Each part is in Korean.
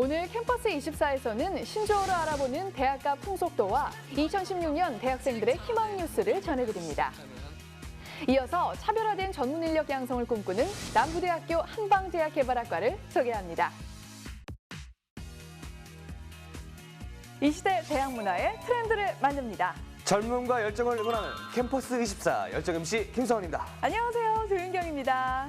오늘 캠퍼스 24에서는 신조어로 알아보는 대학가 풍속도와 2016년 대학생들의 희망 뉴스를 전해드립니다. 이어서 차별화된 전문 인력 양성을 꿈꾸는 남부대학교 한방제약개발학과를 소개합니다. 이 시대 대학 문화의 트렌드를 만듭니다. 젊음과 열정을 응원하는 캠퍼스 24 열정 MC 김서원입니다. 안녕하세요. 조윤경입니다.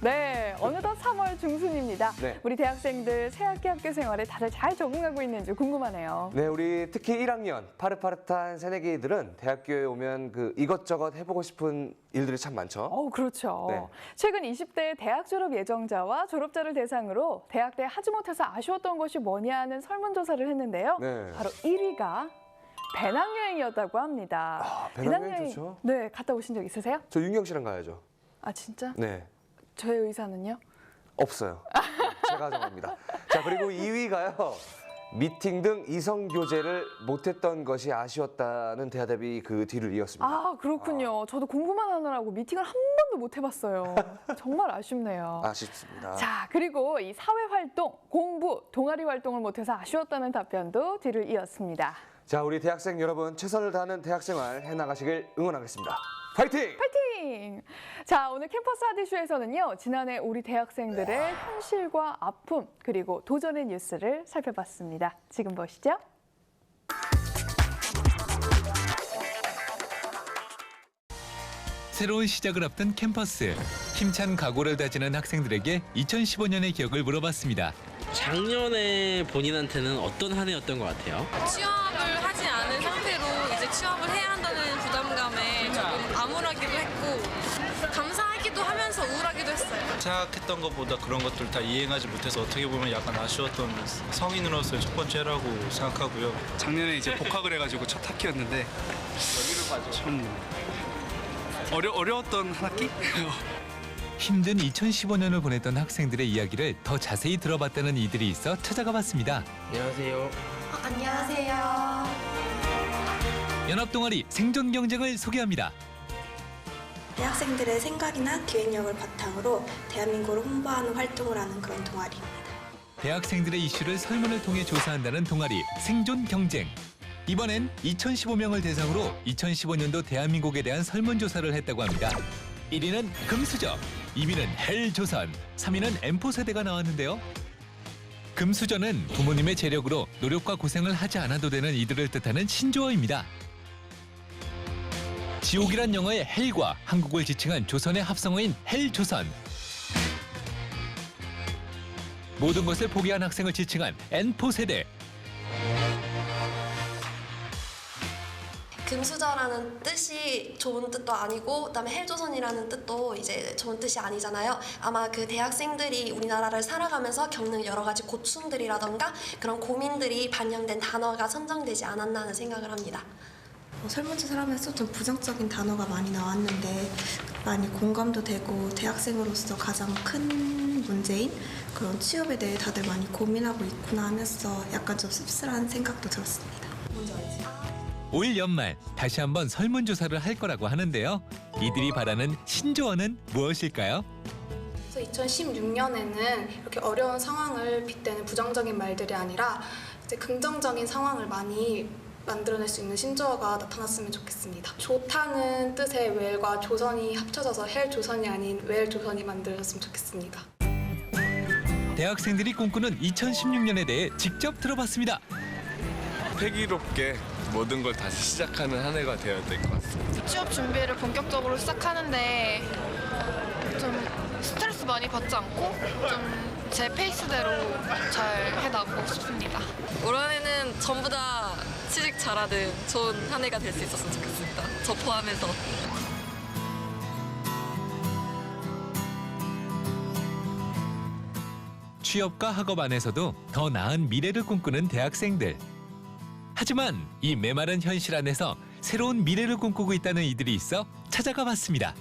네, 어느덧 3월 중순입니다. 네. 우리 대학생들 새학기 학교 생활에 다들 잘 적응하고 있는지 궁금하네요. 네, 우리 특히 1학년 파릇파릇한 새내기들은 대학교에 오면 그 이것저것 해보고 싶은 일들이 참 많죠. 그렇죠. 네. 최근 20대 대학 졸업 예정자와 졸업자를 대상으로 대학 때 하지 못해서 아쉬웠던 것이 뭐냐는 설문조사를 했는데요. 네. 바로 1위가 배낭여행이었다고 합니다. 배낭여행 좋죠. 네, 갔다 오신 적 있으세요? 저 윤경 씨랑 가야죠. 아, 진짜? 네. 저의 의사는요? 없어요. 제가 정합니다. 자, 그리고 2위가요. 미팅 등 이성 교제를 못했던 것이 아쉬웠다는 대답이 그 뒤를 이었습니다. 아, 그렇군요. 저도 공부만 하느라고 미팅을 한 번도 못 해봤어요. 정말 아쉽네요. 아쉽습니다. 자, 그리고 이 사회활동, 공부, 동아리 활동을 못해서 아쉬웠다는 답변도 뒤를 이었습니다. 자, 우리 대학생 여러분 최선을 다하는 대학생활 해나가시길 응원하겠습니다. 파이팅! 파이팅! 자, 오늘 캠퍼스 하드쇼에서는요, 지난해 우리 대학생들의 현실과 아픔, 그리고 도전의 뉴스를 살펴봤습니다. 지금 보시죠. 새로운 시작을 앞둔 캠퍼스. 힘찬 각오를 다지는 학생들에게 2015년의 기억을 물어봤습니다. 작년에 본인한테는 어떤 한 해였던 것 같아요? 취업을 하지 않은 상태로 이제 취업을 해야 한다는 부담감에 조금 암울하기도 했고 감사하기도 하면서 우울하기도 했어요. 생각했던 것보다 그런 것들 다 이행하지 못해서 어떻게 보면 약간 아쉬웠던 성인으로서의 첫 번째 해라고 생각하고요. 작년에 이제 복학을 해가지고 첫 학기였는데 참 어려웠던 한 학기? 힘든 2015년을 보냈던 학생들의 이야기를 더 자세히 들어봤다는 이들이 있어 찾아가 봤습니다. 안녕하세요. 안녕하세요. 연합동아리 생존 경쟁을 소개합니다. 대학생들의 생각이나 기획력을 바탕으로 대한민국을 홍보하는 활동을 하는 그런 동아리입니다. 대학생들의 이슈를 설문을 통해 조사한다는 동아리 생존 경쟁. 이번엔 2015명을 대상으로 2015년도 대한민국에 대한 설문조사를 했다고 합니다. 1위는 금수저, 2위는 헬조선, 3위는 M4세대가 나왔는데요. 금수저는 부모님의 재력으로 노력과 고생을 하지 않아도 되는 이들을 뜻하는 신조어입니다. 지옥이란 영어의 헬과 한국을 지칭한 조선의 합성어인 헬조선. 모든 것을 포기한 학생을 지칭한 N4세대. 금수저라는 뜻이 좋은 뜻도 아니고 그다음에 헬조선이라는 뜻도 이제 좋은 뜻이 아니잖아요. 아마 그 대학생들이 우리나라를 살아가면서 겪는 여러 가지 고충들이라던가 그런 고민들이 반영된 단어가 선정되지 않았나 하는 생각을 합니다. 설문조사를 하면서 좀 부정적인 단어가 많이 나왔는데 많이 공감도 되고 대학생으로서 가장 큰 문제인 그런 취업에 대해 다들 많이 고민하고 있구나 하면서 약간 좀 씁쓸한 생각도 들었습니다. 뭔지 알지? 올 연말 다시 한번 설문조사를 할 거라고 하는데요. 이들이 바라는 신조어는 무엇일까요? 그래서 2016년에는 이렇게 어려운 상황을 빗대는 부정적인 말들이 아니라 이제 긍정적인 상황을 많이 만들어낼 수 있는 신조어가 나타났으면 좋겠습니다. 좋다는 뜻의 웰과 조선이 합쳐져서 헬조선이 아닌 웰조선이 만들어졌으면 좋겠습니다. 대학생들이 꿈꾸는 2016년에 대해 직접 들어봤습니다. 패기롭게 모든 걸 다시 시작하는 한 해가 되어야 될 것 같습니다. 취업 준비를 본격적으로 시작하는데 좀 스트레스 많이 받지 않고 좀 제 페이스대로 잘 해나가고 싶습니다. 올 한해는 전부 다 취직 잘하는 좋은 한 해가 될 수 있었으면 좋겠습니다. 저 포함해서. 취업과 학업 안에서도 더 나은 미래를 꿈꾸는 대학생들. 하지만 이 메마른 현실 안에서 새로운 미래를 꿈꾸고 있다는 이들이 있어 찾아가 봤습니다.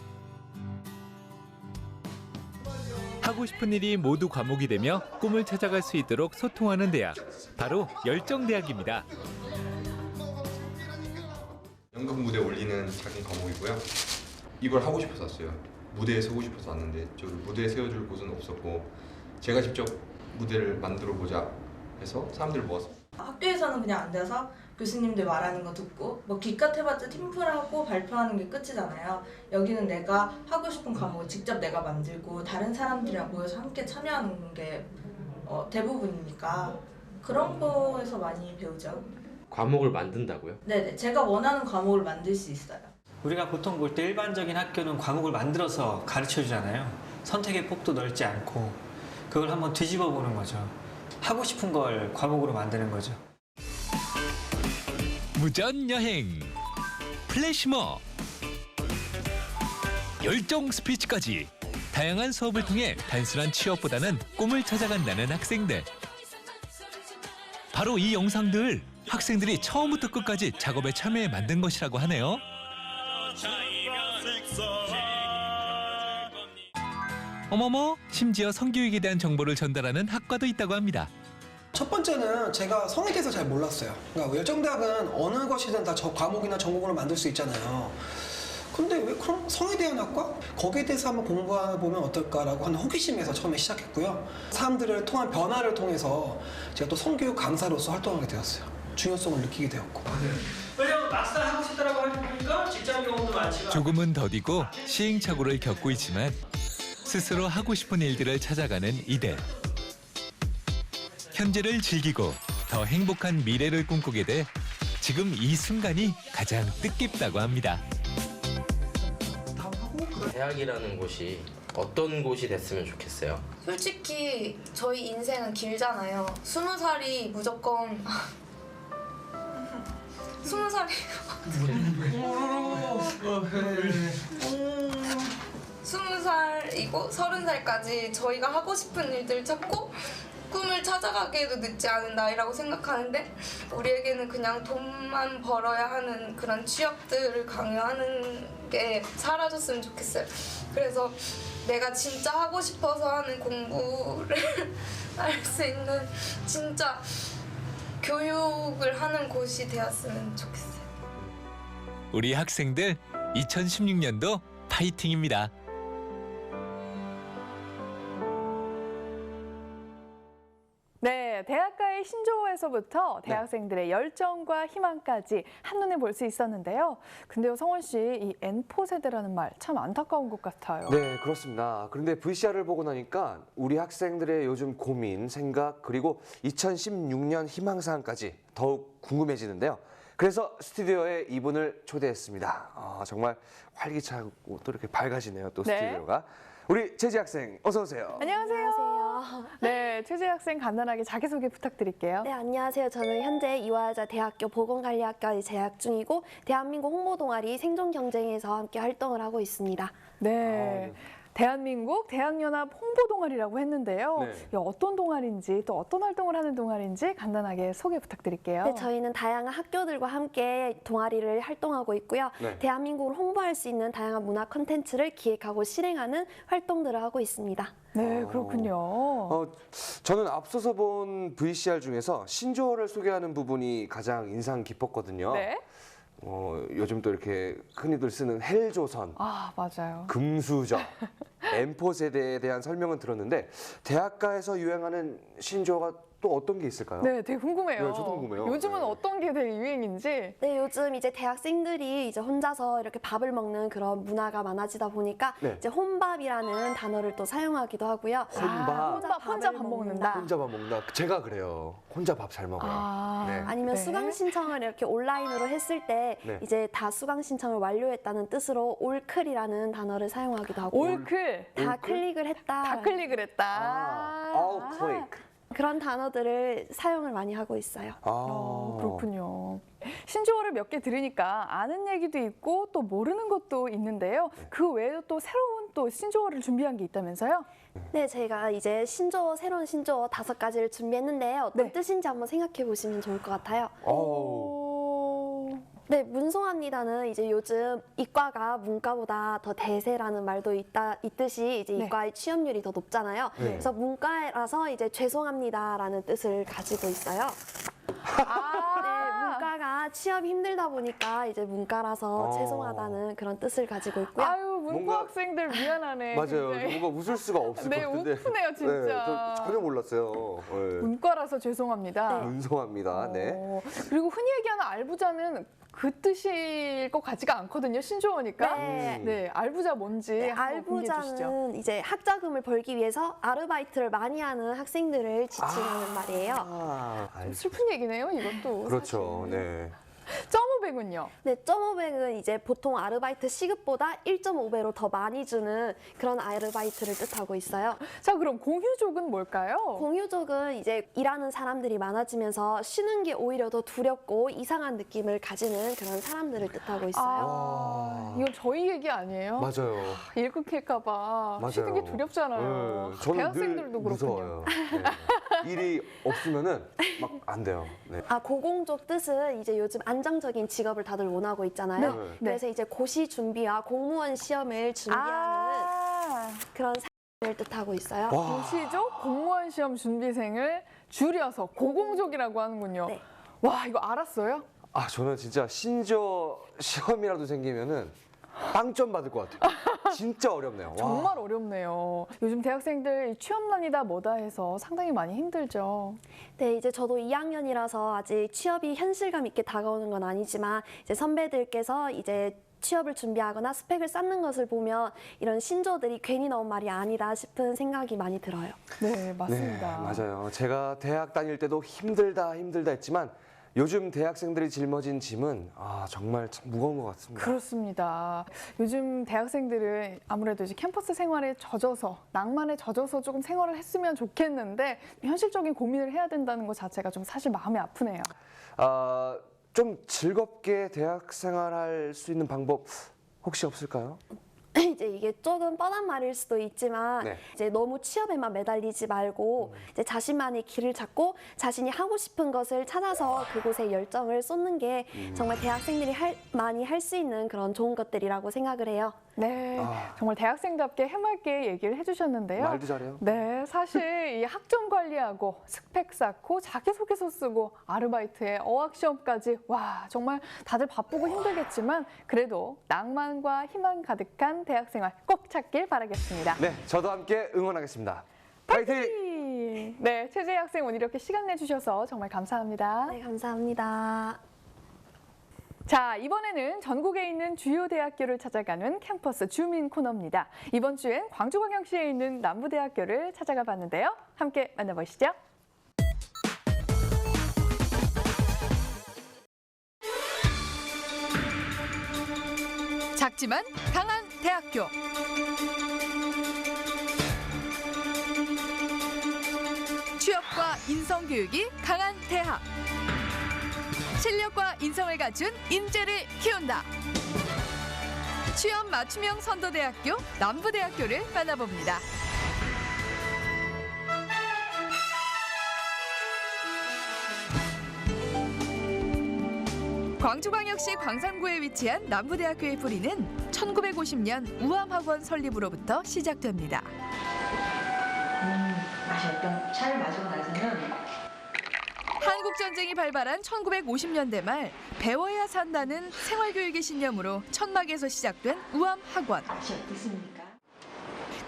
하고 싶은 일이 모두 과목이 되며 꿈을 찾아갈 수 있도록 소통하는 대학. 바로 열정대학입니다. 연극 무대 올리는 작은 과목이고요. 이걸 하고 싶어서 왔어요. 무대에 서고 싶어서 왔는데 저 무대에 세워줄 곳은 없었고 제가 직접 무대를 만들어 보자 해서 사람들을 모았습니다. 학교에서는 그냥 앉아서 교수님들 말하는 거 듣고 뭐 기껏 해봤자 팀플하고 발표하는 게 끝이잖아요. 여기는 내가 하고 싶은 과목을 직접 내가 만들고 다른 사람들이랑 모여서 함께 참여하는 게 대부분이니까 그런 거에서 많이 배우죠. 과목을 만든다고요? 네네, 제가 원하는 과목을 만들 수 있어요. 우리가 보통 볼 때 일반적인 학교는 과목을 만들어서 가르쳐주잖아요. 선택의 폭도 넓지 않고 그걸 한번 뒤집어 보는 거죠. 하고 싶은 걸 과목으로 만드는 거죠. 무전 여행, 플래시몹, 열정 스피치까지 다양한 수업을 통해 단순한 취업보다는 꿈을 찾아간다는 학생들. 바로 이 영상들 학생들이 처음부터 끝까지 작업에 참여해 만든 것이라고 하네요. 어머머, 심지어 성교육에 대한 정보를 전달하는 학과도 있다고 합니다. 첫 번째는 제가 성에 대해서 잘 몰랐어요. 그러니까 열정대학은 어느 것이든 다 과목이나 전공으로 만들 수 있잖아요. 근데 왜 그럼 성에 대한 학과? 거기에 대해서 한번 공부해보면 어떨까라고 하는 호기심에서 처음에 시작했고요. 사람들을 통한 변화를 통해서 제가 또 성교육 강사로서 활동하게 되었어요. 중요성을 느끼게 되었고. 왜냐면 마스터 하고 싶다라고 하니까 직장 경험도 많지만 조금은 더디고 시행착오를 겪고 있지만 스스로 하고 싶은 일들을 찾아가는 이들. 현재를 즐기고 더 행복한 미래를 꿈꾸게 돼 지금 이 순간이 가장 뜻깊다고 합니다. 대학이라는 곳이 어떤 곳이 됐으면 좋겠어요? 솔직히 저희 인생은 길잖아요. 20살이 무조건 20살이 20살이고 30살까지 저희가 하고 싶은 일들을 찾고 꿈을 찾아가기에도 늦지 않은 나이라고 생각하는데 우리에게는 그냥 돈만 벌어야 하는 그런 취업들을 강요하는 게 사라졌으면 좋겠어요. 그래서 내가 진짜 하고 싶어서 하는 공부를 할 수 있는 진짜 교육을 하는 곳이 되었으면 좋겠어요. 우리 학생들 2016년도 파이팅입니다. 네, 대학가의 신조어에서부터 대학생들의 열정과 희망까지 한눈에 볼 수 있었는데요. 근데요, 성원 씨, 이 N포 세대라는 말 참 안타까운 것 같아요. 네, 그렇습니다. 그런데 VCR을 보고 나니까 우리 학생들의 요즘 고민, 생각, 그리고 2016년 희망사항까지 더욱 궁금해지는데요. 그래서 스튜디오에 이분을 초대했습니다. 정말 활기차고 또 이렇게 밝아지네요, 또 네. 스튜디오가. 우리 재지 학생, 어서 오세요. 안녕하세요. 네, 최재 학생 간단하게 자기소개 부탁드릴게요. 네, 안녕하세요. 저는 현재 이화여자 대학교 보건관리학과에 재학 중이고 대한민국 홍보동아리 생존경쟁에서 함께 활동을 하고 있습니다. 네. 대한민국 대학연합 홍보동아리라고 했는데요. 네. 어떤 동아리인지 또 어떤 활동을 하는 동아리인지 간단하게 소개 부탁드릴게요. 네, 저희는 다양한 학교들과 함께 동아리를 활동하고 있고요. 네. 대한민국을 홍보할 수 있는 다양한 문화 콘텐츠를 기획하고 실행하는 활동들을 하고 있습니다. 네, 그렇군요. 저는 앞서서 본 VCR 중에서 신조어를 소개하는 부분이 가장 인상 깊었거든요. 네. 요즘 또 이렇게 흔히들 쓰는 헬조선, 아, 맞아요. 금수저, M4 세대에 대한 설명은 들었는데 대학가에서 유행하는 신조어가 또 어떤 게 있을까요? 네, 되게 궁금해요. 네, 저도 궁금해요. 요즘은 어떤 게 되게 유행인지. 네, 요즘 이제 대학생들이 이제 혼자서 이렇게 밥을 먹는 그런 문화가 많아지다 보니까 네. 이제 혼밥이라는 단어를 또 사용하기도 하고요. 혼자 밥 먹는다. 혼자 밥 먹는다. 제가 그래요. 혼자 밥 잘 먹어요. 네. 아니면 수강 신청을 이렇게 온라인으로 했을 때 네. 이제 다 수강 신청을 완료했다는 뜻으로 올클이라는 단어를 사용하기도 하고 올클. 다 클릭을 했다. 다 클릭을 했다. all click. 그런 단어들을 사용을 많이 하고 있어요. 그렇군요. 신조어를 몇 개 들으니까 아는 얘기도 있고 또 모르는 것도 있는데요. 그 외에도 또 새로운 또 신조어를 준비한 게 있다면서요? 네, 제가 이제 새로운 신조어 5가지를 준비했는데요. 어떤 뜻인지 한번 생각해 보시면 좋을 것 같아요. 네, 문송합니다는 이제 요즘 이과가 문과보다 더 대세라는 말도 있듯이 이제 이과의 취업률이 더 높잖아요. 네. 그래서 문과라서 이제 죄송합니다라는 뜻을 가지고 있어요. 네, 문과가 취업이 힘들다 보니까 이제 문과라서 죄송하다는 그런 뜻을 가지고 있고요. 아유, 문과 뭔가- 학생들 미안하네. 맞아요. 굉장히. 뭔가 웃을 수가 없을 네, 것 같은데. 우프네요, 진짜. 네, 저 전혀 몰랐어요. 네. 문과라서 죄송합니다. 문송합니다. 네. 그리고 흔히 얘기하는 알부자는 그 뜻일 것 같지가 않거든요. 신조어니까. 네. 알부자 뭔지 한번 공개해 주시죠. 알부자는 이제 학자금을 벌기 위해서 아르바이트를 많이 하는 학생들을 지칭하는 말이에요. 슬픈 얘기네요, 이것도. 그렇죠. 네. 1.5배군요. 네, 1.5배는 이제 보통 아르바이트 시급보다 1.5배로 더 많이 주는 그런 아르바이트를 뜻하고 있어요. 자, 그럼 공휴족은 뭘까요? 공휴족은 이제 일하는 사람들이 많아지면서 쉬는 게 오히려 더 두렵고 이상한 느낌을 가지는 그런 사람들을 뜻하고 있어요. 이건 저희 얘기 아니에요? 맞아요. 일 끊길까봐 쉬는 게 두렵잖아요. 네, 저는 대학생들도 늘 그렇군요. 무서워요. 네. 일이 없으면은 막 안 돼요. 네. 고공족 뜻은 이제 요즘 안정적인 직업을 다들 원하고 있잖아요. 네. 그래서 이제 고시 준비와 공무원 시험을 준비하는 그런 사람을 뜻하고 있어요. 고시족 공무원 시험 준비생을 줄여서 고공족이라고 하는군요. 와, 이거 알았어요? 저는 진짜 신조 시험이라도 생기면은 빵점 받을 것 같아요. 진짜 어렵네요. 와. 정말 어렵네요. 요즘 대학생들 취업난이다 뭐다 해서 상당히 많이 힘들죠. 네, 이제 저도 2학년이라서 아직 취업이 현실감 있게 다가오는 건 아니지만 이제 선배들께서 이제 취업을 준비하거나 스펙을 쌓는 것을 보면 이런 신조들이 괜히 나온 말이 아니다 싶은 생각이 많이 들어요. 네, 맞습니다. 네, 맞아요. 제가 대학 다닐 때도 힘들다 했지만 요즘 대학생들이 짊어진 짐은 정말 참 무거운 것 같습니다. 그렇습니다. 요즘 대학생들은 아무래도 이제 캠퍼스 생활에 젖어서 낭만에 젖어서 조금 생활을 했으면 좋겠는데 현실적인 고민을 해야 된다는 것 자체가 좀 사실 마음이 아프네요. 좀 즐겁게 대학 생활할 수 있는 방법 혹시 없을까요? 이제 이게 조금 뻔한 말일 수도 있지만 네. 이제 너무 취업에만 매달리지 말고 이제 자신만의 길을 찾고 자신이 하고 싶은 것을 찾아서 그곳에 열정을 쏟는 게 정말 대학생들이 많이 할 수 있는 그런 좋은 것들이라고 생각을 해요. 네, 정말 대학생답게 해맑게 얘기를 해주셨는데요. 말도 잘해요. 네, 사실 이 학점 관리하고 스펙 쌓고 자기소개서 쓰고 아르바이트에 어학시험까지 와 정말 다들 바쁘고 힘들겠지만 그래도 낭만과 희망 가득한 대학생활 꼭 찾길 바라겠습니다. 네, 저도 함께 응원하겠습니다. 파이팅! 네, 최재희 학생 오늘 이렇게 시간 내주셔서 정말 감사합니다. 네, 감사합니다. 자, 이번에는 전국에 있는 주요 대학교를 찾아가는 캠퍼스 주민 코너입니다. 이번 주엔 광주광역시에 있는 남부대학교를 찾아가 봤는데요. 함께 만나보시죠. 작지만 강한 대학교. 취업과 인성교육이 강한 대학. 실력과 인성을 갖춘 인재를 키운다. 취업 맞춤형 선도대학교 남부대학교를 만나봅니다. 광주광역시 광산구에 위치한 남부대학교의 뿌리는 1950년 우암학원 설립으로부터 시작됩니다. 맛이 어떤 차를 마시고 나서는 한국전쟁이 발발한 1950년대 말 배워야 산다는 생활교육의 신념으로 천막에서 시작된 우암학원.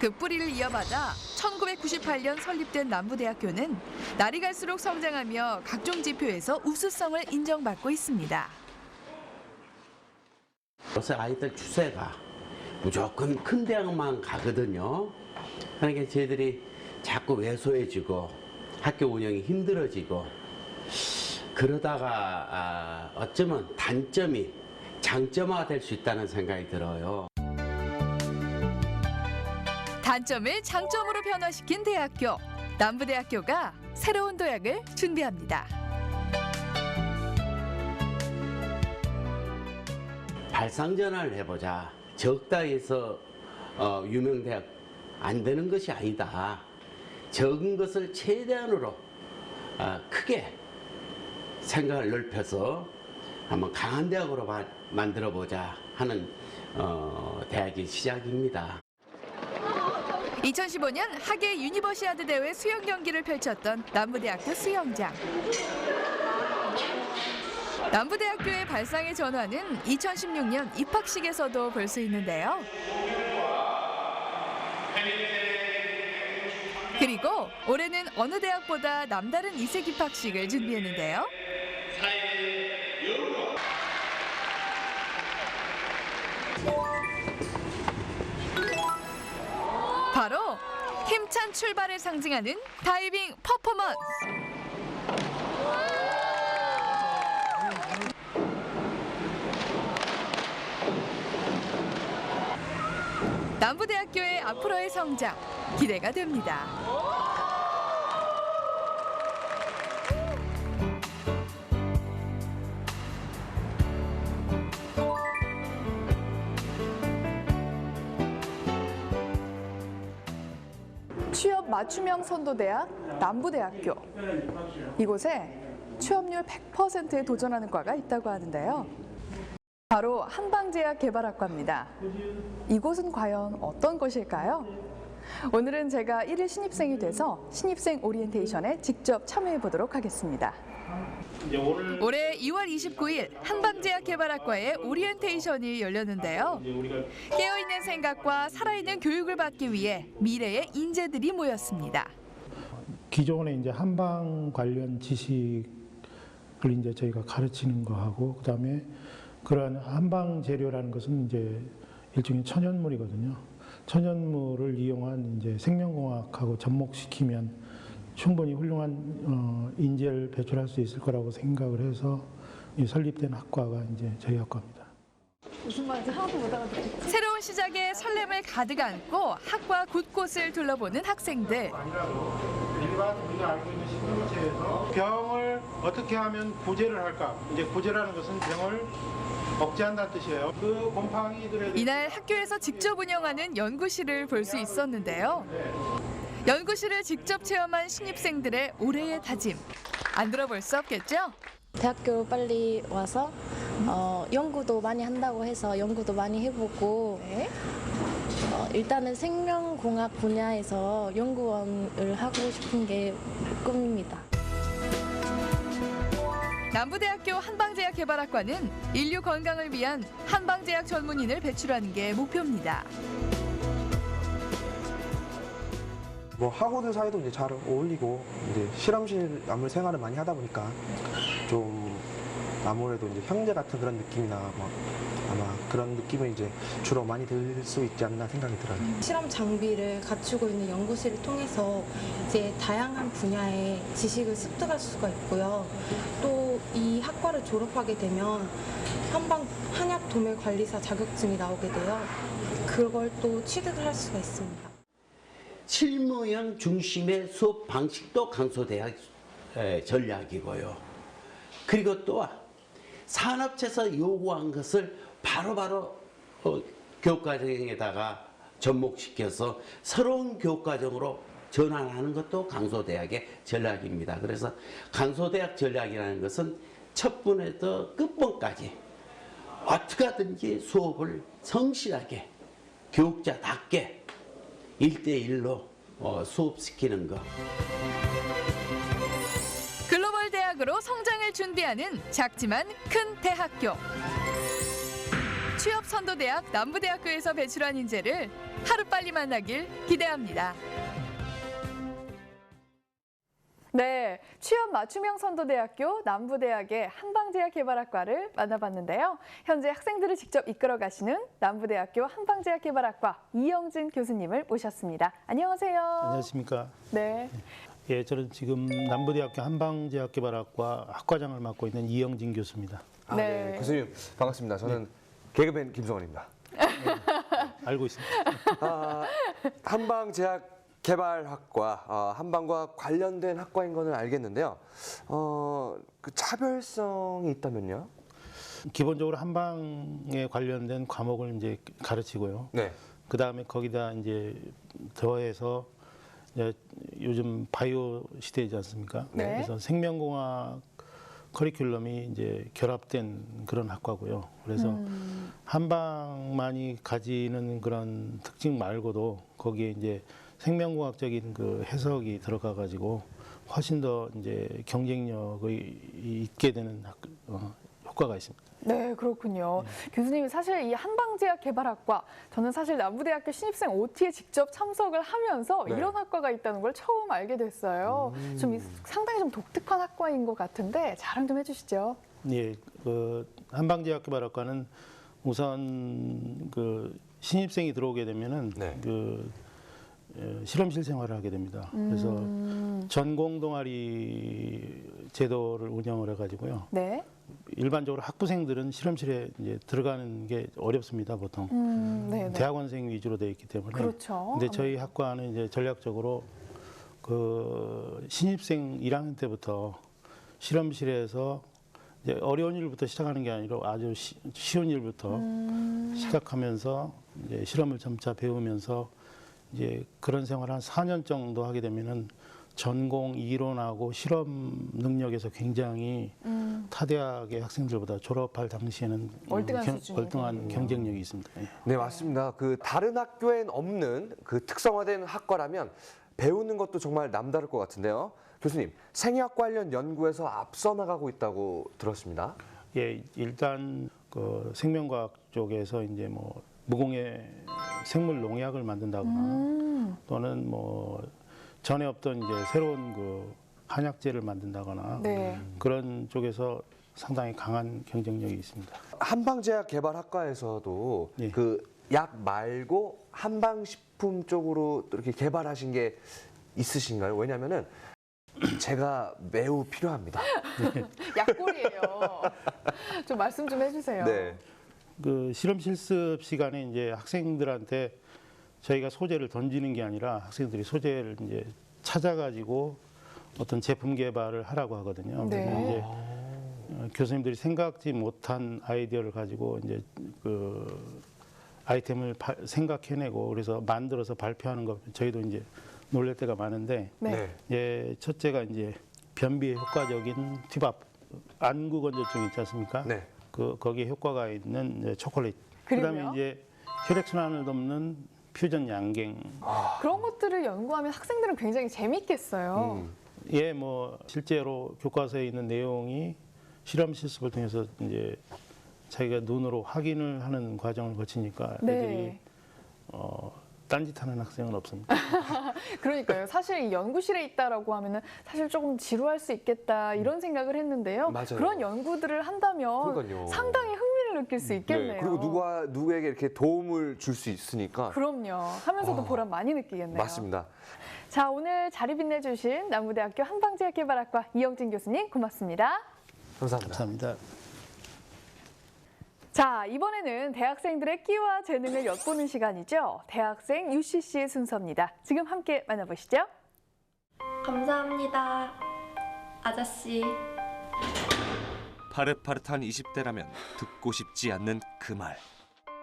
그 뿌리를 이어받아 1998년 설립된 남부대학교는 날이 갈수록 성장하며 각종 지표에서 우수성을 인정받고 있습니다. 요새 아이들 추세가 무조건 큰 대학만 가거든요. 그러니까 저희들이 자꾸 왜소해지고 학교 운영이 힘들어지고 그러다가 어쩌면 단점이 장점화가 될 수 있다는 생각이 들어요. 단점을 장점으로 변화시킨 대학교. 남부대학교가 새로운 도약을 준비합니다. 발상전환을 해보자. 적다 해서 유명대학 안 되는 것이 아니다. 적은 것을 최대한으로 크게 생각을 넓혀서 한번 강한 대학으로 만들어보자 하는 대학의 시작입니다. 2015년 하계 유니버시아드 대회 수영 경기를 펼쳤던 남부대학교 수영장. 남부대학교의 발상의 전환은 2016년 입학식에서도 볼 수 있는데요. 그리고 올해는 어느 대학보다 남다른 이색 입학식을 준비했는데요. 바로 힘찬 출발을 상징하는 다이빙 퍼포먼스. 남부대학교의 앞으로의 성장 기대가 됩니다. 취업 맞춤형 선도대학 남부대학교. 이곳에 취업률 100%에 도전하는 과가 있다고 하는데요. 바로 한방제약개발학과입니다. 이곳은 과연 어떤 것일까요? 오늘은 제가 1일 신입생이 돼서 신입생 오리엔테이션에 직접 참여해 보도록 하겠습니다. 올해 2월 29일 한방제약개발학과의 오리엔테이션이 열렸는데요. 깨어있는 생각과 살아있는 교육을 받기 위해 미래의 인재들이 모였습니다. 기존에 이제 한방 관련 지식을 이제 저희가 가르치는 거하고, 그다음에 그러한 한방 재료라는 것은 이제 일종의 천연물이거든요. 천연물을 이용한 이제 생명공학하고 접목시키면 충분히 훌륭한 인재를 배출할 수 있을 거라고 생각을 해서 설립된 학과가 이제 저희 학과입니다. 무슨 말인지 하나도 못 알아듣겠어요. 새로운 시작에 설렘을 가득 안고 학과 곳곳을 둘러보는 학생들. 일반 우리가 알고 있는 식물체에서 병을 어떻게 하면 구제를 할까? 이제 구제라는 것은 병을 억제한다는 뜻이에요. 그 곰팡이들에 이날 학교에서 직접 운영하는 연구실을 볼 수 있었는데요. 연구실을 직접 체험한 신입생들의 올해의 다짐. 안 들어볼 수 없겠죠? 대학교 빨리 와서 연구도 많이 한다고 해서 연구도 많이 해보고 일단은 생명공학 분야에서 연구원을 하고 싶은 게 꿈입니다. 남부대학교 한방제약개발학과는 인류 건강을 위한 한방제약 전문인을 배출하는 게 목표입니다. 뭐 학우들 사이도 이제 잘 어울리고 이제 실험실 아무래도 생활을 많이 하다 보니까 좀 아무래도 이제 형제 같은 그런 느낌이나 뭐 아마 그런 느낌을 이제 주로 많이 들 수 있지 않나 생각이 들어요. 실험 장비를 갖추고 있는 연구실을 통해서 이제 다양한 분야의 지식을 습득할 수가 있고요. 또 이 학과를 졸업하게 되면 한방 한약 도매 관리사 자격증이 나오게 돼요. 그걸 또 취득을 할 수가 있습니다. 실무형 중심의 수업 방식도 강소대학 전략이고요. 그리고 또 산업체에서 요구한 것을 바로바로 교육과정에다가 접목시켜서 새로운 교육과정으로 전환하는 것도 강소대학의 전략입니다. 그래서 강소대학 전략이라는 것은 첫 번에서 끝번까지 어떻게 하든지 수업을 성실하게 교육자답게 1대1로 수업시키는 것. 글로벌 대학으로 성장을 준비하는 작지만 큰 대학교. 취업 선도대학 남부대학교에서 배출한 인재를 하루빨리 만나길 기대합니다. 네, 취업 맞춤형 선도대학교 남부대학의 한방제약개발학과를 만나봤는데요. 현재 학생들을 직접 이끌어 가시는 남부대학교 한방제약개발학과 이영진 교수님을 모셨습니다. 안녕하세요. 안녕하십니까? 네. 예, 저는 지금 남부대학교 한방제약개발학과 학과장을 맡고 있는 이영진 교수입니다. 아, 네. 교수님 반갑습니다. 저는 개그맨 김성원입니다. 알고 있습니다. 한방제약개발학과, 한방과 관련된 학과인 거는 알겠는데요. 그 차별성이 있다면요? 기본적으로 한방에 관련된 과목을 이제 가르치고요. 네. 그 다음에 거기다 이제 더해서 이제 요즘 바이오 시대이지 않습니까? 네. 그래서 생명공학 커리큘럼이 이제 결합된 그런 학과고요. 그래서 한방만이 가지는 그런 특징 말고도 거기에 이제 생명공학적인 그 해석이 들어가 가지고 훨씬 더 이제 경쟁력이 있게 되는 효과가 있습니다. 네, 그렇군요. 교수님, 사실 이 한방제약개발학과, 저는 사실 남부대학교 신입생 OT에 직접 참석을 하면서 네. 이런 학과가 있다는 걸 처음 알게 됐어요. 좀 상당히 좀 독특한 학과인 것 같은데 자랑 좀 해주시죠. 예, 그 한방제약개발학과는 우선 그 신입생이 들어오게 되면은 그 실험실 생활을 하게 됩니다. 그래서 전공 동아리 제도를 운영을 해가지고요. 네. 일반적으로 학부생들은 실험실에 이제 들어가는 게 어렵습니다, 보통. 네네. 대학원생 위주로 되어 있기 때문에. 그렇죠. 근데 저희 학과는 이제 전략적으로 그 신입생 1학년 때부터 실험실에서 이제 어려운 일부터 시작하는 게 아니라 아주 쉬운 일부터 시작하면서 이제 실험을 점차 배우면서 이제 그런 생활을 한 4년 정도 하게 되면은 전공 이론하고 실험 능력에서 굉장히 타 대학의 학생들보다 졸업할 당시에는 월등한 경쟁력이 있습니다. 예. 네, 맞습니다. 그 다른 학교엔 없는 그 특성화된 학과라면 배우는 것도 정말 남다를 것 같은데요. 교수님, 생의학 관련 연구에서 앞서 나가고 있다고 들었습니다. 예, 일단 그 생명과학 쪽에서 이제 뭐 무공해 생물 농약을 만든다거나 또는 뭐 전에 없던 이제 새로운 그 한약재를 만든다거나 네. 그런 쪽에서 상당히 강한 경쟁력이 있습니다. 한방제약개발학과에서도 그 약 말고 한방식품 쪽으로 또 이렇게 개발하신 게 있으신가요? 왜냐면은 제가 매우 필요합니다. 약골이에요. 좀 말씀 좀 해주세요. 네. 그 실험 실습 시간에 이제 학생들한테 저희가 소재를 던지는 게 아니라 학생들이 소재를 이제 찾아가지고 어떤 제품 개발을 하라고 하거든요. 네. 그래서 이제 교수님들이 생각지 못한 아이디어를 가지고 이제 그 아이템을 생각해내고 그래서 만들어서 발표하는 것 저희도 이제 놀랄 때가 많은데 예, 첫째가 이제 변비에 효과적인 튀밥 안구 건조증 있지 않습니까? 네. 그 거기에 효과가 있는 이제 초콜릿. 그리고요? 그다음에 이제 혈액순환을 돕는 퓨전 양갱. 그런 것들을 연구하면 학생들은 굉장히 재밌겠어요. 예, 뭐 실제로 교과서에 있는 내용이 실험 실습을 통해서 이제 자기가 눈으로 확인을 하는 과정을 거치니까 애들이 딴짓하는 학생은 없습니다. 그러니까요. 사실 이 연구실에 있다라고 하면은 사실 조금 지루할 수 있겠다 이런 생각을 했는데요. 맞아요. 그런 연구들을 한다면 그러니까요. 상당히 흥미를 느낄 수 있겠네요. 네, 그리고 누구에게 이렇게 도움을 줄 수 있으니까. 그럼요. 하면서도 보람 많이 느끼겠네요. 맞습니다. 자, 오늘 자리 빛내주신 남부대학교 한방제약개발학과 이영진 교수님 고맙습니다. 감사합니다. 감사합니다. 자, 이번에는 대학생들의 끼와 재능을 엿보는 시간이죠. 대학생 UCC 순서입니다. 지금 함께 만나보시죠. 감사합니다, 아저씨. 파릇파릇한 20대라면 듣고 싶지 않는 그 말.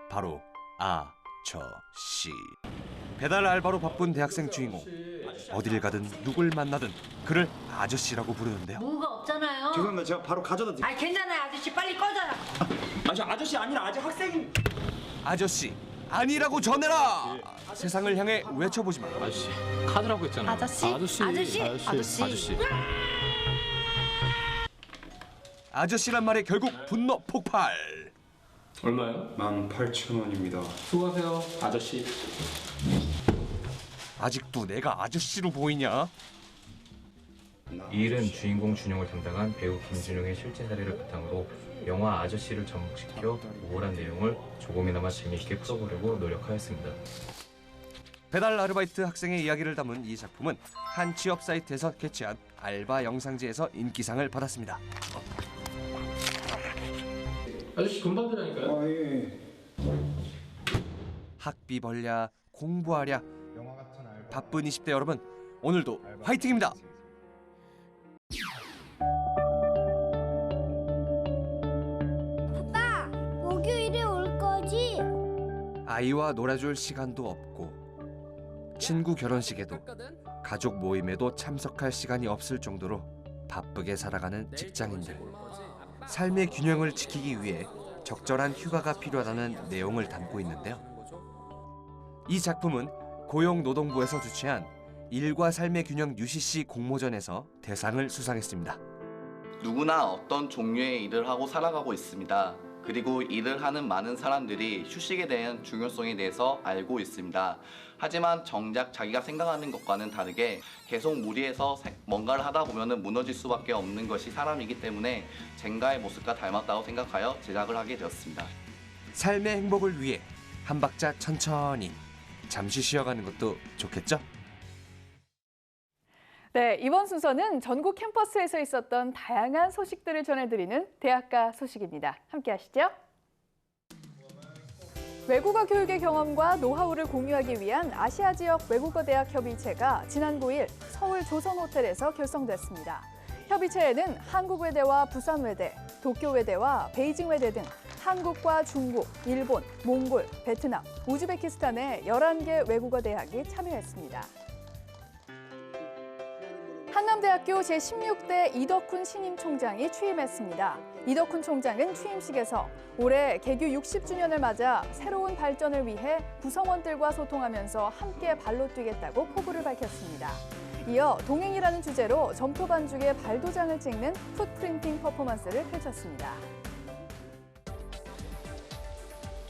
바로 아저씨. 배달 알바로 바쁜 대학생 주인공. 어딜 가든 누굴 만나든 그를 아저씨라고 부르는데요. 뭐가 없잖아요. 죄송합니다. 제가 바로 가져다 드릴게요. 아 괜찮아요. 아저씨 빨리 꺼져라. 아저씨 아니라 아직 학생. 아저씨 아니라고 전해라. 세상을 향해 외쳐보지만 아저씨 카드라고 했잖아요. 아저씨란 말에 결국 분노 폭발. 얼마요? 18,000원입니다. 수고하세요, 아저씨. 아직도 내가 아저씨로 보이냐? 이 일은 주인공 준용을 담당한 배우 김준용의 실제 사례를 바탕으로 영화 아저씨를 접목시켜 우월한 내용을 조금이나마 재미있게 풀어보려고 노력하였습니다. 배달 아르바이트 학생의 이야기를 담은 이 작품은 한 취업 사이트에서 개최한 알바 영상제에서 인기상을 받았습니다. 아저씨 돈 받으라니까요. 예. 학비 벌랴 공부하랴 바쁜 20대 여러분, 오늘도 화이팅입니다. 아빠, 목요일에 올 거지? 아이와 놀아줄 시간도 없고 친구 결혼식에도 가족 모임에도 참석할 시간이 없을 정도로 바쁘게 살아가는 직장인들. 삶의 균형을 지키기 위해 적절한 휴가가 필요하다는 내용을 담고 있는데요. 이 작품은 고용노동부에서 주최한 일과 삶의 균형 UCC 공모전에서 대상을 수상했습니다. 누구나 어떤 종류의 일을 하고 살아가고 있습니다. 그리고 일을 하는 많은 사람들이 휴식에 대한 중요성에 대해서 알고 있습니다. 하지만 정작 자기가 생각하는 것과는 다르게 계속 무리해서 뭔가를 하다 보면 무너질 수밖에 없는 것이 사람이기 때문에 젠가의 모습과 닮았다고 생각하여 제작을 하게 되었습니다. 삶의 행복을 위해 한 박자 천천히 잠시 쉬어가는 것도 좋겠죠? 네, 이번 순서는 전국 캠퍼스에서 있었던 다양한 소식들을 전해드리는 대학가 소식입니다. 함께 하시죠. 외국어 교육의 경험과 노하우를 공유하기 위한 아시아 지역 외국어 대학 협의체가 지난 9일 서울 조선호텔에서 결성됐습니다. 협의체에는 한국외대와 부산외대, 도쿄외대와 베이징외대 등 한국과 중국, 일본, 몽골, 베트남, 우즈베키스탄의 11개 외국어 대학이 참여했습니다. 한남대학교 제16대 이덕훈 신임 총장이 취임했습니다. 이덕훈 총장은 취임식에서 올해 개교 60주년을 맞아 새로운 발전을 위해 구성원들과 소통하면서 함께 발로 뛰겠다고 포부를 밝혔습니다. 이어 동행이라는 주제로 점토 반죽에 발도장을 찍는 풋프린팅 퍼포먼스를 펼쳤습니다.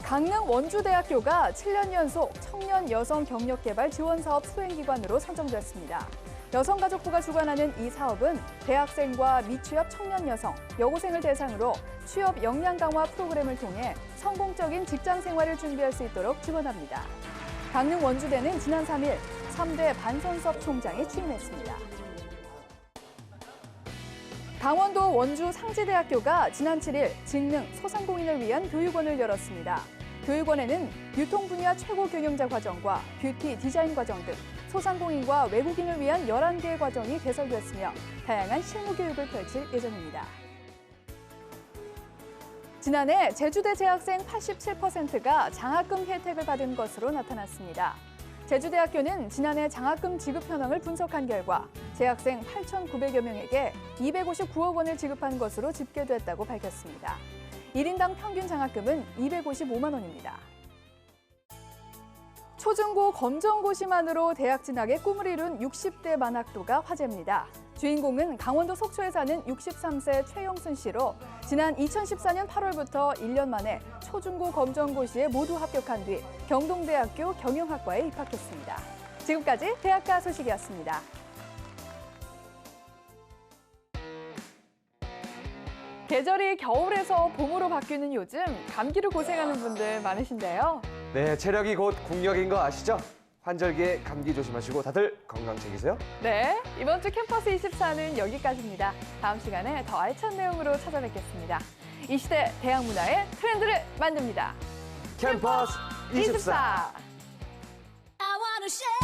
강릉 원주대학교가 7년 연속 청년 여성 경력 개발 지원 사업 수행기관으로 선정됐습니다. 여성가족부가 주관하는 이 사업은 대학생과 미취업 청년 여성, 여고생을 대상으로 취업 역량 강화 프로그램을 통해 성공적인 직장 생활을 준비할 수 있도록 지원합니다. 강릉 원주대는 지난 3일 3대 반선섭 총장이 취임했습니다. 강원도 원주 상지대학교가 지난 7일 직능 소상공인을 위한 교육원을 열었습니다. 교육원에는 유통 분야 최고 경영자 과정과 뷰티 디자인 과정 등 소상공인과 외국인을 위한 11개의 과정이 개설됐으며 다양한 실무 교육을 펼칠 예정입니다. 지난해 제주대 재학생 87%가 장학금 혜택을 받은 것으로 나타났습니다. 제주대학교는 지난해 장학금 지급 현황을 분석한 결과 재학생 8,900여 명에게 259억 원을 지급한 것으로 집계됐다고 밝혔습니다. 1인당 평균 장학금은 255만 원입니다. 초중고 검정고시만으로 대학 진학의 꿈을 이룬 60대 만학도가 화제입니다. 주인공은 강원도 속초에 사는 63세 최영순 씨로 지난 2014년 8월부터 1년 만에 초중고 검정고시에 모두 합격한 뒤 경동대학교 경영학과에 입학했습니다. 지금까지 대학가 소식이었습니다. 계절이 겨울에서 봄으로 바뀌는 요즘 감기로 고생하는 분들 많으신데요. 네, 체력이 곧 국력인 거 아시죠? 환절기에 감기 조심하시고 다들 건강 챙기세요. 네, 이번 주 캠퍼스 24는 여기까지입니다. 다음 시간에 더 알찬 내용으로 찾아뵙겠습니다. 이 시대 대학 문화의 트렌드를 만듭니다. 캠퍼스 24. I wanna share